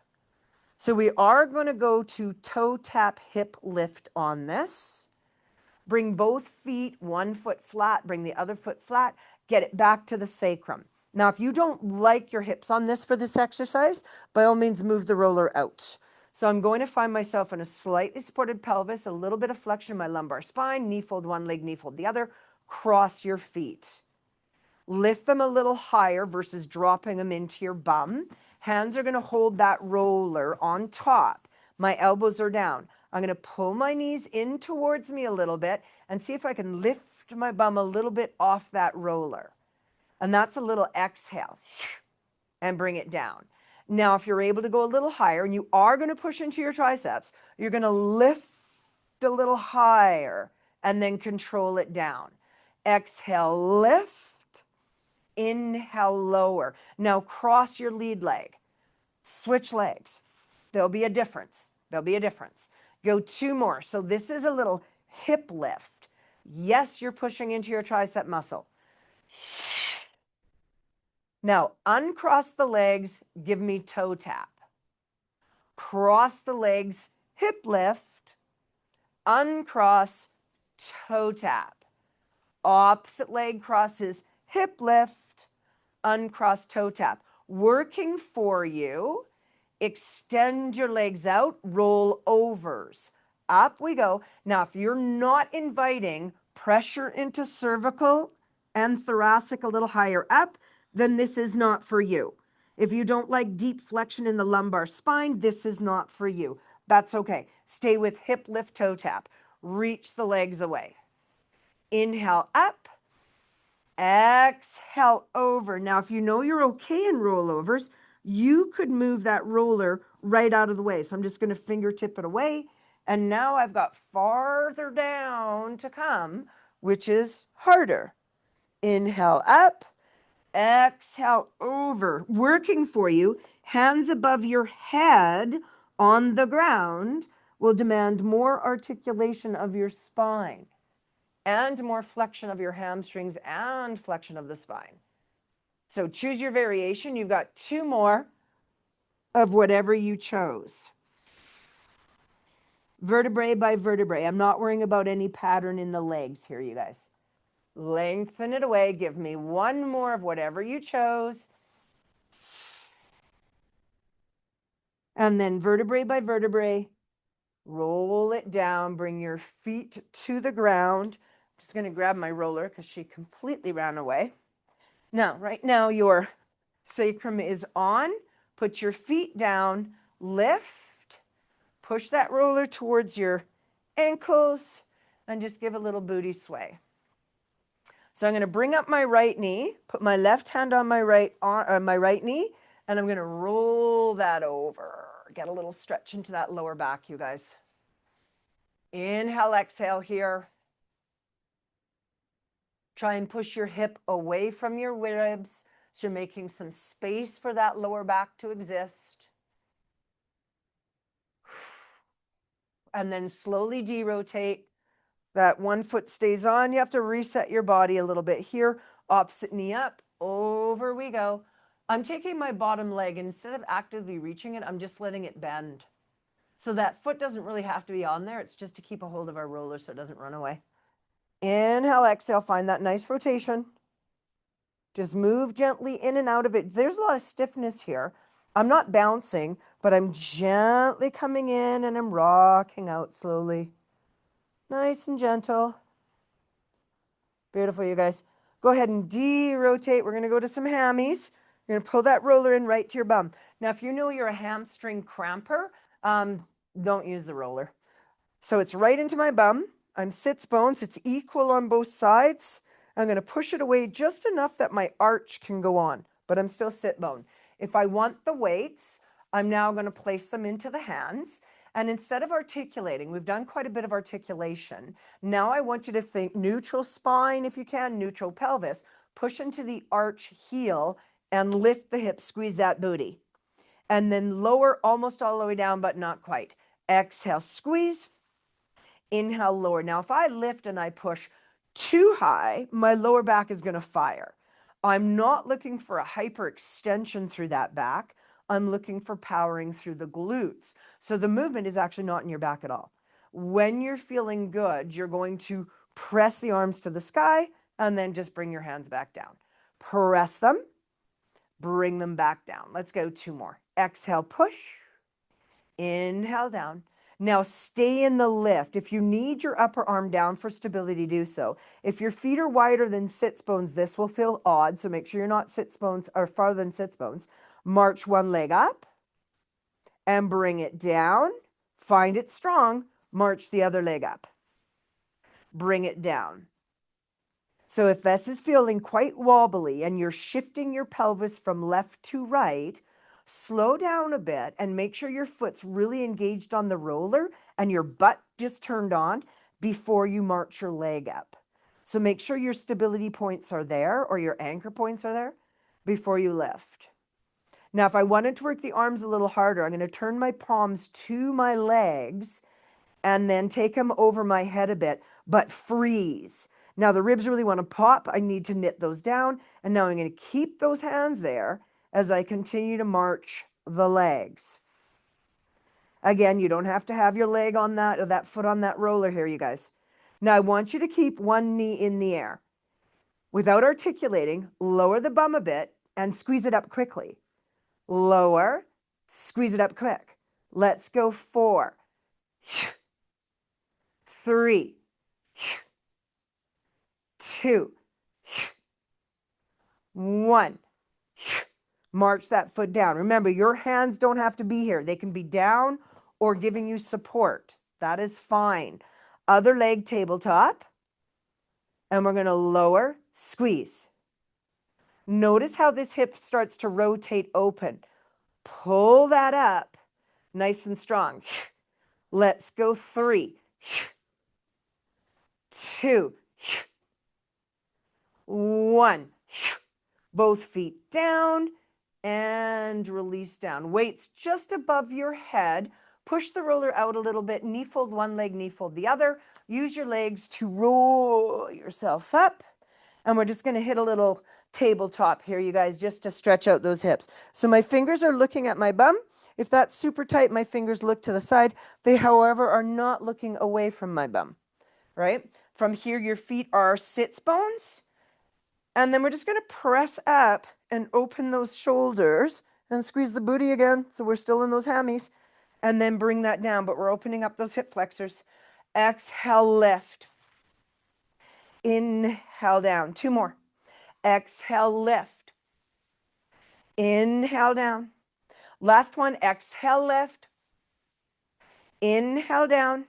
So we are going to go to toe tap hip lift on this. Bring both feet, one foot flat, bring the other foot flat, get it back to the sacrum. Now, if you don't like your hips on this for this exercise, by all means, move the roller out. So I'm going to find myself in a slightly supported pelvis, a little bit of flexion in my lumbar spine, knee fold one leg, knee fold the other, cross your feet. Lift them a little higher versus dropping them into your bum. Hands are going to hold that roller on top. My elbows are down. I'm going to pull my knees in towards me a little bit and see if I can lift my bum a little bit off that roller. And that's a little exhale. And bring it down. Now, if you're able to go a little higher and you are going to push into your triceps, you're going to lift a little higher and then control it down. Exhale, lift. Inhale, lower. Now cross your lead leg. Switch legs. There'll be a difference. There'll be a difference. Go 2 more. So this is a little hip lift. Yes, you're pushing into your tricep muscle. Now uncross the legs. Give me toe tap. Cross the legs. Hip lift. Uncross. Toe tap. Opposite leg crosses. Hip lift. Uncross toe tap. Working for you. Extend your legs out, roll overs. Up we go. Now, if you're not inviting pressure into cervical and thoracic a little higher up, then this is not for you. If you don't like deep flexion in the lumbar spine, this is not for you. That's okay. Stay with hip lift toe tap. Reach the legs away. Inhale up, exhale over. Now, if you know you're okay in rollovers, you could move that roller right out of the way. So I'm just going to fingertip it away. And now I've got farther down to come, which is harder. Inhale up, exhale over. Working for you, hands above your head on the ground will demand more articulation of your spine and more flexion of your hamstrings and flexion of the spine. So choose your variation. You've got 2 more of whatever you chose. Vertebrae by vertebrae. I'm not worrying about any pattern in the legs here, you guys. Lengthen it away. Give me 1 more of whatever you chose. And then vertebrae by vertebrae, roll it down. Bring your feet to the ground. I'm just going to grab my roller because she completely ran away. Now, right now, your sacrum is on. Put your feet down. Lift. Push that roller towards your ankles and just give a little booty sway. So I'm going to bring up my right knee, put my left hand on my right knee, and I'm going to roll that over. Get a little stretch into that lower back, you guys. Inhale, exhale here. Try and push your hip away from your ribs so you're making some space for that lower back to exist. And then slowly derotate. That one foot stays on. You have to reset your body a little bit here. Opposite knee up. Over we go. I'm taking my bottom leg. Instead of actively reaching it, I'm just letting it bend. So that foot doesn't really have to be on there. It's just to keep a hold of our roller so it doesn't run away. Inhale, exhale. Find that nice rotation. Just move gently in and out of it. There's a lot of stiffness here. I'm not bouncing, but I'm gently coming in and I'm rocking out slowly. Nice and gentle. Beautiful, you guys. Go ahead and de-rotate. We're going to go to some hammies. You're going to pull that roller in right to your bum. Now, if you know you're a hamstring cramper, don't use the roller. So it's right into my bum. I'm sits bones. It's equal on both sides. I'm going to push it away just enough that my arch can go on, but I'm still sit bone. If I want the weights, I'm now going to place them into the hands. And instead of articulating, we've done quite a bit of articulation. Now I want you to think neutral spine, if you can, neutral pelvis. Push into the arch heel and lift the hips, squeeze that booty. And then lower almost all the way down, but not quite. Exhale, squeeze. Inhale, lower. Now, if I lift and I push too high, my lower back is going to fire. I'm not looking for a hyperextension through that back. I'm looking for powering through the glutes. So the movement is actually not in your back at all. When you're feeling good, you're going to press the arms to the sky and then just bring your hands back down. Press them, bring them back down. Let's go 2 more. Exhale, push. Inhale down. Now stay in the lift. If you need your upper arm down for stability, do so. If your feet are wider than sits bones, this will feel odd. So make sure you're not sits bones or farther than sits bones. March one leg up and bring it down. Find it strong. March the other leg up. Bring it down. So if this is feeling quite wobbly and you're shifting your pelvis from left to right, slow down a bit and make sure your foot's really engaged on the roller and your butt just turned on before you march your leg up. So make sure your stability points are there or your anchor points are there before you lift. Now, if I wanted to work the arms a little harder, I'm going to turn my palms to my legs and then take them over my head a bit, but freeze. Now, the ribs really want to pop. I need to knit those down. And now I'm going to keep those hands there as I continue to march the legs. Again, you don't have to have your leg on that or that foot on that roller here, you guys. Now, I want you to keep one knee in the air. Without articulating, lower the bum a bit and squeeze it up quickly. Lower, squeeze it up quick. Let's go 4, 3, 2, 1. March that foot down. Remember, your hands don't have to be here. They can be down or giving you support. That is fine. Other leg tabletop. And we're going to lower, squeeze. Notice how this hip starts to rotate open. Pull that up, nice and strong. Let's go 3, 2, 1. Both feet down and release down. Weights just above your head. Push the roller out a little bit. Knee fold one leg, knee fold the other. Use your legs to roll yourself up. And we're just going to hit a little tabletop here, you guys, just to stretch out those hips. So my fingers are looking at my bum. If that's super tight, my fingers look to the side. They, however, are not looking away from my bum, right? From here, your feet are sits bones. And then we're just going to press up and open those shoulders and squeeze the booty again. So we're still in those hammies. And then bring that down, but we're opening up those hip flexors. Exhale, lift. Inhale, down. 2 more. Exhale, lift. Inhale, down. Last one. Exhale, lift. Inhale, down.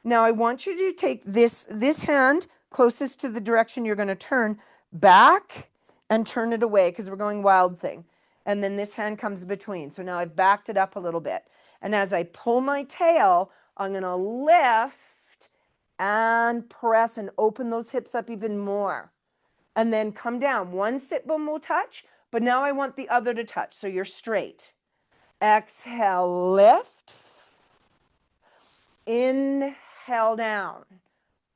Now I want you to take this hand closest to the direction you're going to turn back and turn it away because we're going wild thing. And then this hand comes between. So now I've backed it up a little bit. And as I pull my tail, I'm going to lift and press and open those hips up even more. And then come down. One sit bone will touch, but now I want the other to touch. So you're straight. Exhale, lift. Inhale, down.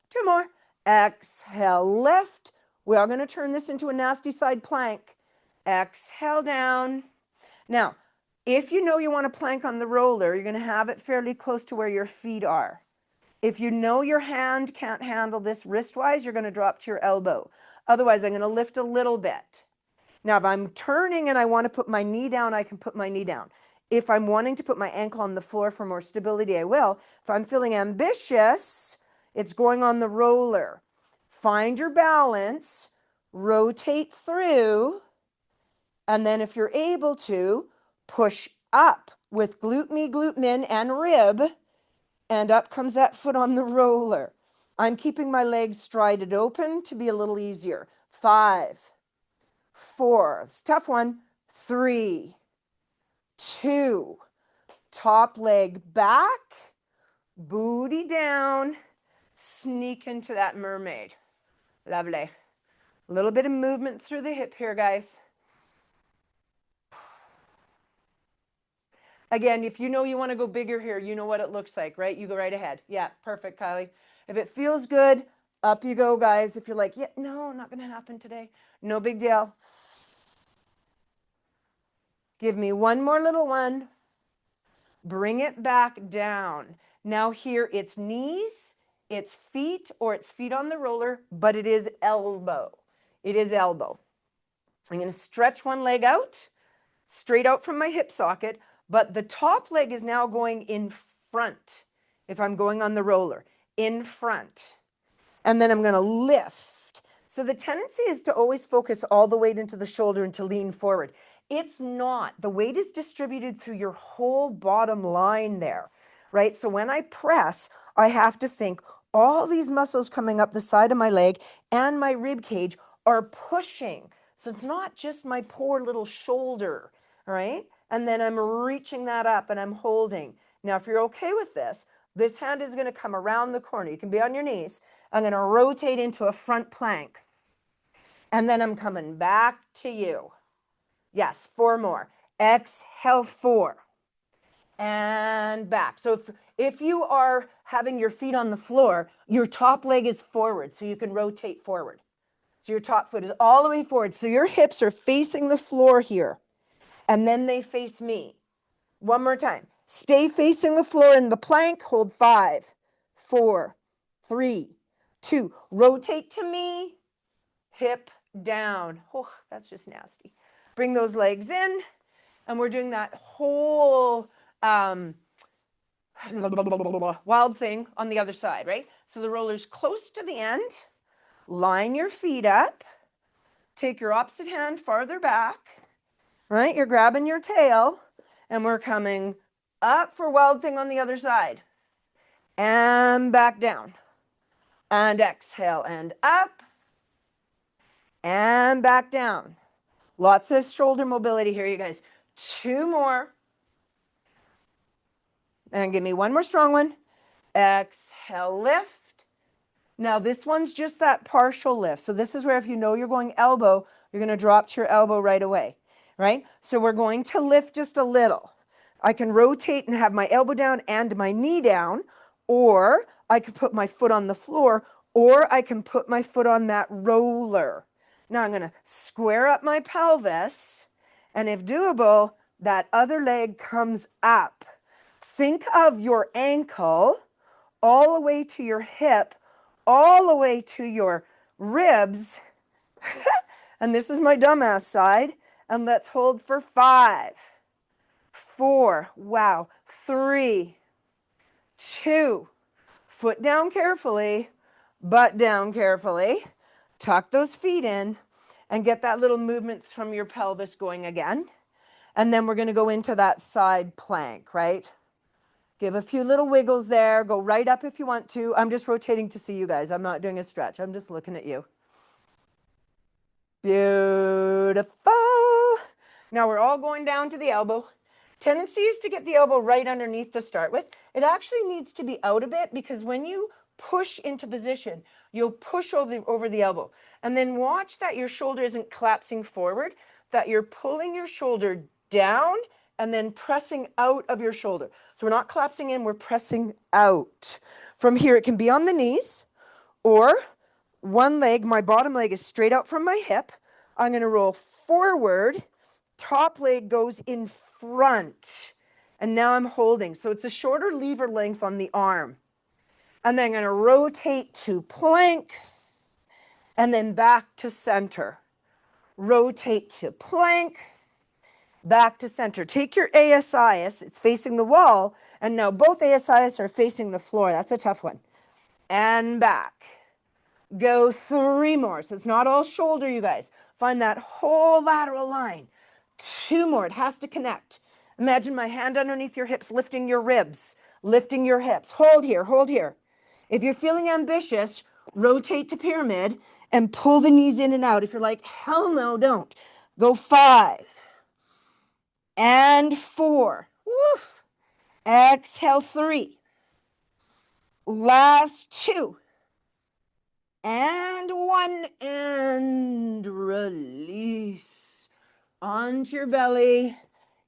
2 more. Exhale, lift. We are going to turn this into a nasty side plank. Exhale, down. Now, if you know you want to plank on the roller, you're going to have it fairly close to where your feet are. If you know your hand can't handle this wrist-wise, you're going to drop to your elbow. Otherwise, I'm going to lift a little bit. Now, if I'm turning and I want to put my knee down, I can put my knee down. If I'm wanting to put my ankle on the floor for more stability, I will. If I'm feeling ambitious, it's going on the roller. Find your balance, rotate through, and then if you're able to, push up with glute me, glute min, and rib, and up comes that foot on the roller. I'm keeping my legs strided open to be a little easier. 5, 4, it's a tough one, 3, 2, top leg back, booty down, sneak into that mermaid. Lovely. A little bit of movement through the hip here, guys. Again, if you know you want to go bigger here, you know what it looks like, right? You go right ahead. Yeah, perfect, Kylie. If it feels good, up you go, guys. If you're like, yeah, no, not going to happen today, no big deal. Give me one more little one. Bring it back down. Now here it's knees, it's feet, or it's feet on the roller, but it is elbow. It is elbow. I'm going to stretch one leg out, straight out from my hip socket, but the top leg is now going in front. If I'm going on the roller, in front. And then I'm going to lift. So the tendency is to always focus all the weight into the shoulder and to lean forward. It's not. The weight is distributed through your whole bottom line there, right? So when I press, I have to think all these muscles coming up the side of my leg and my rib cage are pushing. So it's not just my poor little shoulder, right? And then I'm reaching that up and I'm holding. Now, if you're okay with this hand is going to come around the corner. You can be on your knees. I'm going to rotate into a front plank. And then I'm coming back to you. Yes, 4 more. Exhale, 4. And back. So if you are having your feet on the floor, your top leg is forward, so you can rotate forward. So your top foot is all the way forward. So your hips are facing the floor here. And then they face me. One more time. Stay facing the floor in the plank. Hold 5, 4, 3, 2. Rotate to me. Hip down. Oh, that's just nasty. Bring those legs in. And we're doing that whole wild thing on the other side, right? So the roller's close to the end. Line your feet up. Take your opposite hand farther back. Right? You're grabbing your tail. And we're coming up for wild thing on the other side. And back down. And exhale and up. and back down. Lots of shoulder mobility here, you guys. 2 more. And give me one more strong one. Exhale, lift. Now this one's just that partial lift. So this is where if you know you're going elbow, you're going to drop to your elbow right away, right? So we're going to lift just a little. I can rotate and have my elbow down and my knee down, or I could put my foot on the floor, or I can put my foot on that roller. Now I'm going to square up my pelvis, and if doable, that other leg comes up. Think of your ankle all the way to your hip, all the way to your ribs. And this is my dumbass side. And let's hold for 5, 4, wow, 3, 2, foot down carefully, butt down carefully. Tuck those feet in and get that little movement from your pelvis going again. And then we're going to go into that side plank, right? Give a few little wiggles there. Go right up if you want to. I'm just rotating to see you guys. I'm not doing a stretch. I'm just looking at you. Beautiful. Now we're all going down to the elbow. Tendency is to get the elbow right underneath to start with. It actually needs to be out a bit because when you push into position, you'll push over the elbow. And then watch that your shoulder isn't collapsing forward, that you're pulling your shoulder down and then pressing out of your shoulder. So we're not collapsing in, we're pressing out. From here, it can be on the knees, or one leg, my bottom leg is straight out from my hip. I'm going to roll forward. Top leg goes in front. And now I'm holding. So it's a shorter lever length on the arm. And then I'm going to rotate to plank. And then back to center. Rotate to plank. Back to center. Take your ASIS. It's facing the wall. And now both ASIS are facing the floor. That's a tough one. And back. Go 3 more. So it's not all shoulder, you guys. Find that whole lateral line. 2 more. It has to connect. Imagine my hand underneath your hips, lifting your ribs, lifting your hips. Hold here, hold here. If you're feeling ambitious, rotate to pyramid and pull the knees in and out. If you're like, hell no, don't. Go 5 and 4. Woof. Exhale, 3. Last 2. And 1, and release. Onto your belly.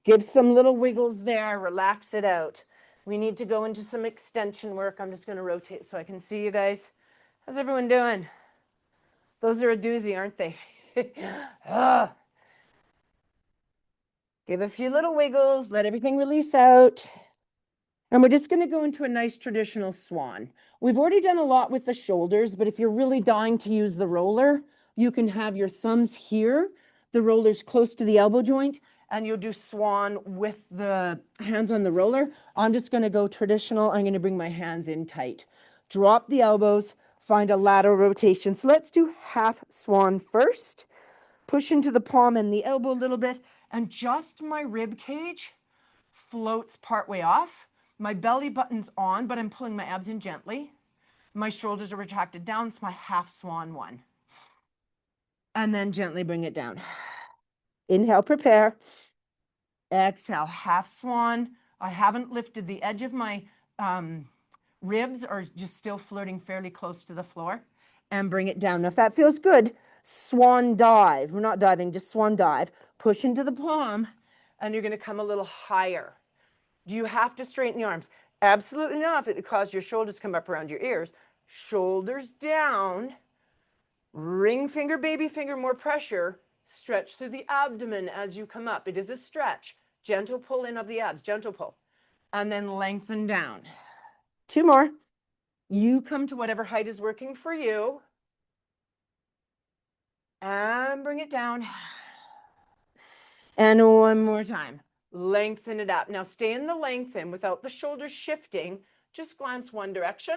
Give some little wiggles there. Relax it out. We need to go into some extension work. I'm just going to rotate so I can see you guys. How's everyone doing? Those are a doozy, aren't they? Give a few little wiggles. Let everything release out. And we're just going to go into a nice traditional swan. We've already done a lot with the shoulders, but if you're really dying to use the roller, you can have your thumbs here, the roller's close to the elbow joint, and you'll do swan with the hands on the roller. I'm just going to go traditional. I'm going to bring my hands in tight. Drop the elbows, find a lateral rotation. So let's do half swan first. Push into the palm and the elbow a little bit, and just my rib cage floats partway off. My belly button's on, but I'm pulling my abs in gently. My shoulders are retracted down. It's my half swan 1. And then gently bring it down. Inhale, prepare. Exhale, half swan. I haven't lifted the edge of my ribs, are just still floating fairly close to the floor. And bring it down. Now, if that feels good, swan dive. We're not diving, just swan dive. Push into the palm, and you're going to come a little higher. Do you have to straighten the arms? Absolutely not. If it causes your shoulders to come up around your ears. Shoulders down. Ring finger, baby finger, more pressure. Stretch through the abdomen as you come up. It is a stretch. Gentle pull in of the abs. Gentle pull. And then lengthen down. 2 more. You come to whatever height is working for you. And bring it down. And 1 more time. Lengthen it up. Now stay in the lengthen without the shoulders shifting. Just glance one direction.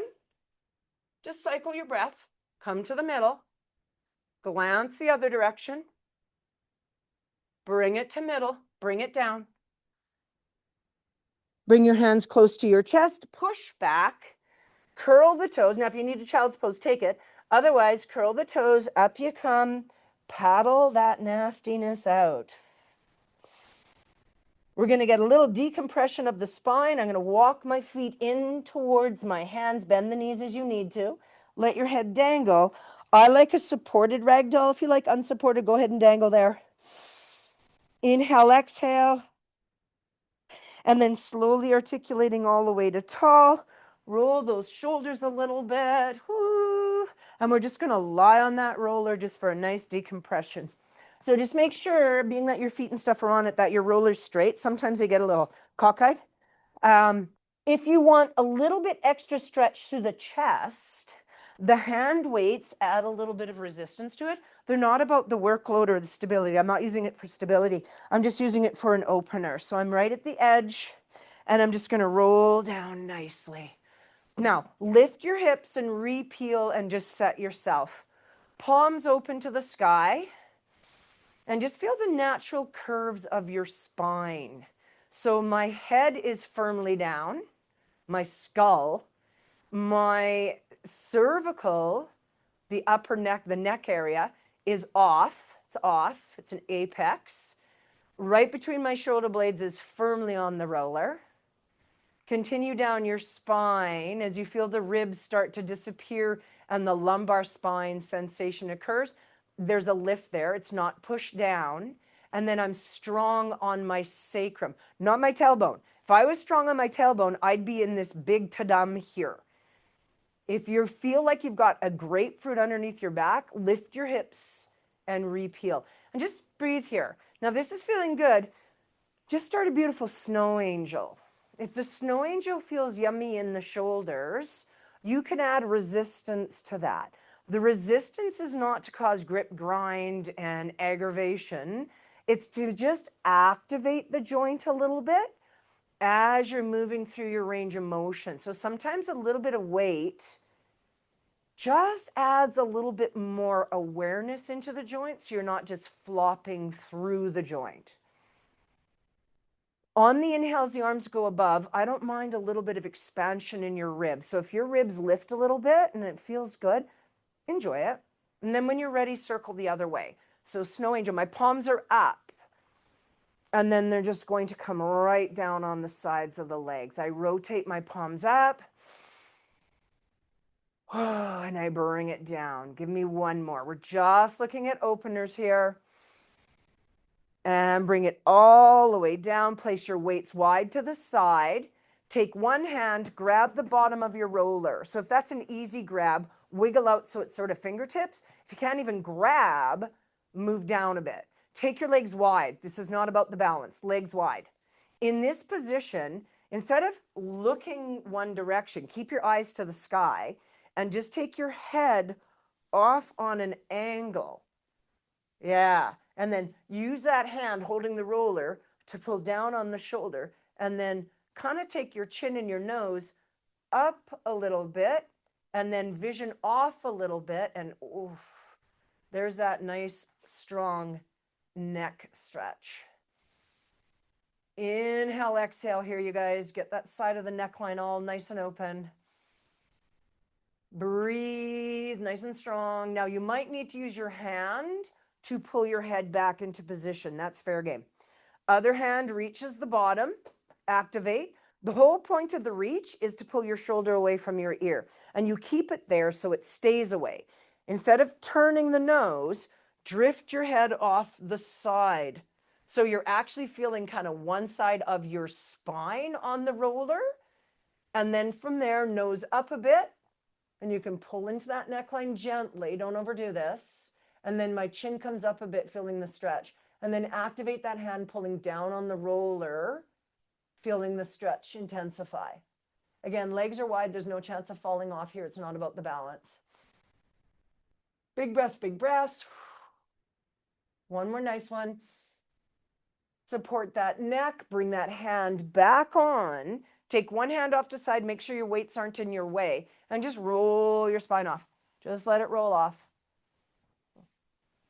Just cycle your breath. Come to the middle. Glance the other direction. Bring it to middle. Bring it down. Bring your hands close to your chest. Push back. Curl the toes. Now if you need a child's pose, take it. Otherwise, curl the toes. Up you come. paddle that nastiness out. We're going to get a little decompression of the spine. I'm going to walk my feet in towards my hands. Bend the knees as you need to. Let your head dangle. I like a supported ragdoll. If you like unsupported, go ahead and dangle there. Inhale, exhale. And then slowly articulating all the way to tall. Roll those shoulders a little bit. Woo. And we're just going to lie on that roller just for a nice decompression. So just make sure, being that your feet and stuff are on it, that your roller's straight. Sometimes they get a little cockeyed. If you want a little bit extra stretch through the chest, the hand weights add a little bit of resistance to it. They're not about the workload or the stability. I'm not using it for stability. I'm just using it for an opener. So I'm right at the edge, and I'm just going to roll down nicely. Now, lift your hips and repeal and just set yourself. Palms open to the sky. And just feel the natural curves of your spine. So my head is firmly down, my skull, my cervical, the upper neck, the neck area is off. It's off. It's an apex. Right between my shoulder blades is firmly on the roller. Continue down your spine as you feel the ribs start to disappear and the lumbar spine sensation occurs. There's a lift there. It's not pushed down. And then I'm strong on my sacrum, not my tailbone. If I was strong on my tailbone, I'd be in this big ta-dum here. If you feel like you've got a grapefruit underneath your back, lift your hips and repeal. And just breathe here. Now, this is feeling good. Just start a beautiful snow angel. If the snow angel feels yummy in the shoulders, you can add resistance to that. The resistance is not to cause grip, grind, and aggravation. It's to just activate the joint a little bit as you're moving through your range of motion. So sometimes a little bit of weight just adds a little bit more awareness into the joint, so you're not just flopping through the joint. On the inhales, the arms go above. I don't mind a little bit of expansion in your ribs. So if your ribs lift a little bit and it feels good, enjoy it. And then when you're ready, circle the other way. So snow angel, my palms are up. And then they're just going to come right down on the sides of the legs. I rotate my palms up. And I bring it down. Give me one more. We're just looking at openers here. And bring it all the way down. Place your weights wide to the side. Take one hand, grab the bottom of your roller. So if that's an easy grab, wiggle out so it's sort of fingertips. If you can't even grab, move down a bit. Take your legs wide. This is not about the balance. Legs wide. In this position, instead of looking one direction, keep your eyes to the sky and just take your head off on an angle. Yeah. And then use that hand holding the roller to pull down on the shoulder, and then kind of take your chin and your nose up a little bit, and then vision off a little bit, and oof, there's that nice strong neck stretch. Inhale, exhale here, you guys. Get that side of the neckline all nice and open. Breathe nice and strong. Now you might need to use your hand to pull your head back into position. That's fair game. Other hand reaches the bottom. Activate. The whole point of the reach is to pull your shoulder away from your ear. And you keep it there so it stays away. Instead of turning the nose, drift your head off the side. So you're actually feeling kind of one side of your spine on the roller. And then from there, nose up a bit. And you can pull into that neckline gently. Don't overdo this. And then my chin comes up a bit, feeling the stretch. And then activate that hand, pulling down on the roller, feeling the stretch intensify. Again, legs are wide. There's no chance of falling off here. It's not about the balance. Big breaths, big breaths. One more nice one. Support that neck. Bring that hand back on. Take one hand off to the side. Make sure your weights aren't in your way. And just roll your spine off. Just let it roll off.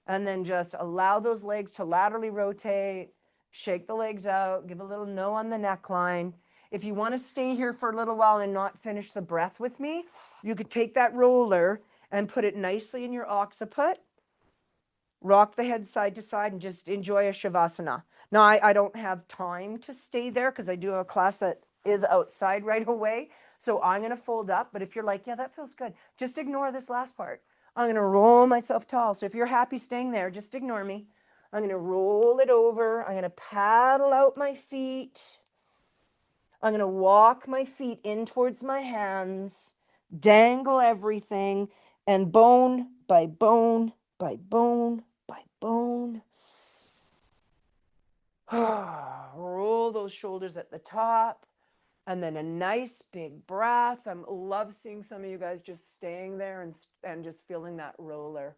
And then just allow those legs to laterally rotate. Shake the legs out. Give a little no on the neckline. If you want to stay here for a little while and not finish the breath with me, you could take that roller and put it nicely in your occiput. rock the head side to side and just enjoy a Shavasana. Now, I don't have time to stay there because I do have a class that is outside right away. So I'm going to fold up. But if you're like, yeah, that feels good, just ignore this last part. I'm going to roll myself tall. So if you're happy staying there, just ignore me. I'm going to roll it over. I'm going to paddle out my feet. I'm going to walk my feet in towards my hands, dangle everything, and bone by bone by bone by bone. Roll those shoulders at the top. And then a nice big breath. I love seeing some of you guys just staying there and just feeling that roller.